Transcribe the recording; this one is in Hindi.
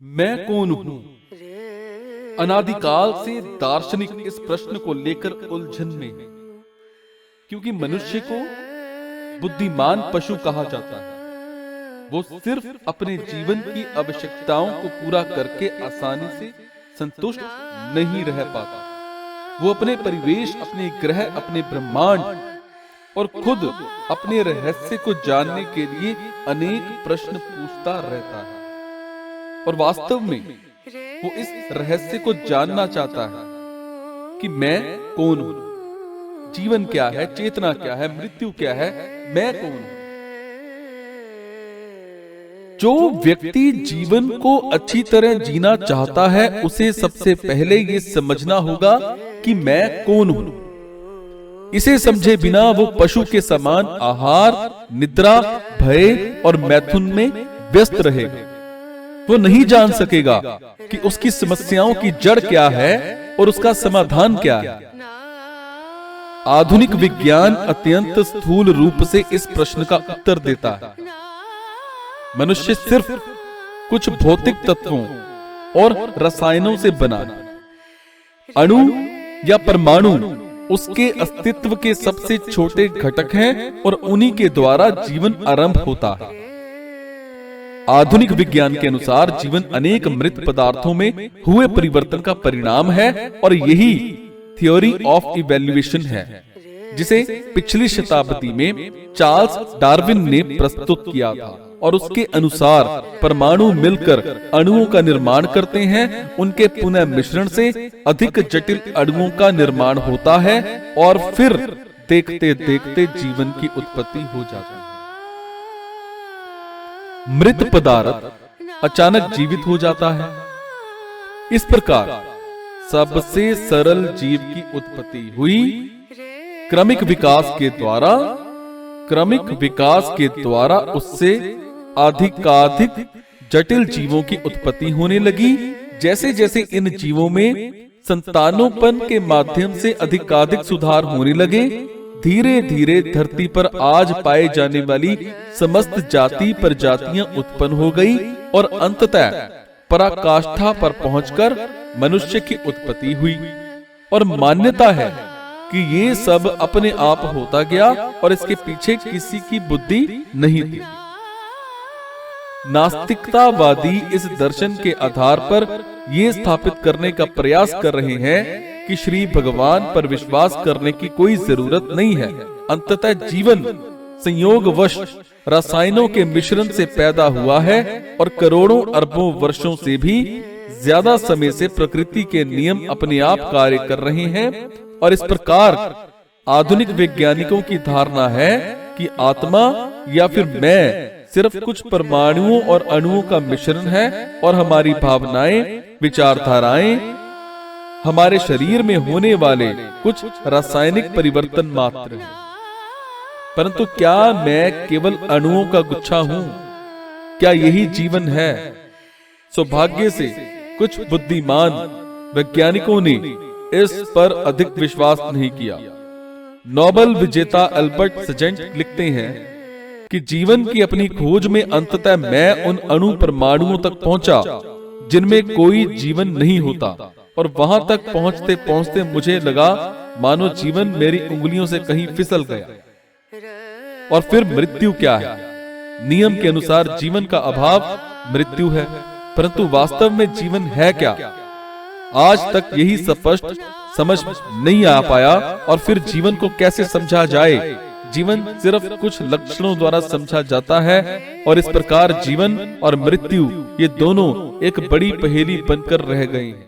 मैं कौन हूं? अनादिकाल से दार्शनिक इस प्रश्न को लेकर उलझन में है, क्योंकि मनुष्य को बुद्धिमान पशु कहा जाता है। वो सिर्फ अपने जीवन की आवश्यकताओं को पूरा करके आसानी से संतुष्ट नहीं रह पाता। वो अपने परिवेश, अपने ग्रह, अपने ब्रह्मांड और खुद अपने रहस्य को जानने के लिए अनेक प्रश्न पूछता रहता है। और वास्तव में वो इस रहस्य को जानना चाहता है कि मैं कौन हूं, जीवन क्या है, चेतना क्या है, मृत्यु क्या है, मैं कौन हूं। जो व्यक्ति जीवन को अच्छी तरह जीना चाहता है, उसे सबसे पहले ये समझना होगा कि मैं कौन हूं। इसे समझे बिना वो पशु के समान आहार, निद्रा, भय और मैथुन में व्यस्त रहेगा। वो नहीं जान सकेगा कि उसकी समस्याओं की जड़ क्या है और उसका समाधान क्या है। आधुनिक विज्ञान अत्यंत स्थूल रूप से इस प्रश्न का उत्तर देता है। मनुष्य सिर्फ कुछ भौतिक तत्वों और रसायनों से बना है। अणु या परमाणु उसके अस्तित्व के सबसे छोटे घटक हैं और उन्हीं के द्वारा जीवन आरंभ होता है। आधुनिक विज्ञान के अनुसार जीवन अनेक मृत पदार्थों में हुए परिवर्तन का परिणाम है और यही थ्योरी ऑफ इवैल्यूएशन है, जिसे पिछली शताब्दी में चार्ल्स डार्विन ने प्रस्तुत किया था। और उसके अनुसार परमाणु मिलकर अणुओं का निर्माण करते हैं, उनके पुनः मिश्रण से अधिक जटिल अणुओं का निर्माण होता है और फिर देखते देखते जीवन की उत्पत्ति हो जाती है। मृत पदार्थ अचानक जीवित हो जाता है। इस प्रकार सबसे सरल जीव की उत्पत्ति हुई। क्रमिक विकास के द्वारा उससे अधिकाधिक जटिल जीवों की उत्पत्ति होने लगी। जैसे जैसे इन जीवों में संतानोपन के माध्यम से अधिकाधिक सुधार होने लगे, धीरे धीरे धरती पर आज पाए जाने वाली समस्त जाति प्रजातियां उत्पन्न हो गई और अंततः पराकाष्ठा पर पहुंचकर मनुष्य की उत्पत्ति हुई। और मान्यता है कि ये सब अपने आप होता गया और इसके पीछे किसी की बुद्धि नहीं थी। नास्तिकतावादी इस दर्शन के आधार पर ये स्थापित करने का प्रयास कर रहे हैं कि श्री भगवान पर विश्वास करने की कोई जरूरत नहीं है। अंततः जीवन संयोगवश रसायनों के मिश्रण से पैदा हुआ है और करोड़ों अरबों वर्षों से भी ज्यादा समय से प्रकृति के नियम अपने आप कार्य कर रहे हैं। और इस प्रकार आधुनिक वैज्ञानिकों की धारणा है कि आत्मा या फिर मैं सिर्फ कुछ परमाणुओं और अणुओं का मिश्रण है और हमारी भावनाएं, विचारधाराएं हमारे शरीर में होने वाले कुछ रासायनिक परिवर्तन मात्र हैं। परंतु क्या मैं केवल अणुओं का गुच्छा हूं? क्या यही जीवन है? सौभाग्य से कुछ बुद्धिमान वैज्ञानिकों ने इस पर अधिक विश्वास नहीं किया। नोबेल विजेता अल्बर्ट सजेंट लिखते हैं कि जीवन की अपनी खोज में अंततः मैं उन अणु परमाणुओं तक पहुंचा जिनमें कोई जीवन नहीं होता, और वहां तक पहुंचते पहुंचते मुझे लगा मानो जीवन मेरी उंगलियों से कहीं फिसल गया। और फिर मृत्यु क्या है? नियम के अनुसार जीवन का अभाव मृत्यु है, परंतु वास्तव में जीवन है क्या? आज तक यही स्पष्ट समझ नहीं आ पाया। और फिर जीवन को कैसे समझा जाए? जीवन सिर्फ कुछ लक्षणों द्वारा समझा जाता है और इस प्रकार जीवन और मृत्यु ये दोनों एक बड़ी पहेली बनकर रह गए हैं।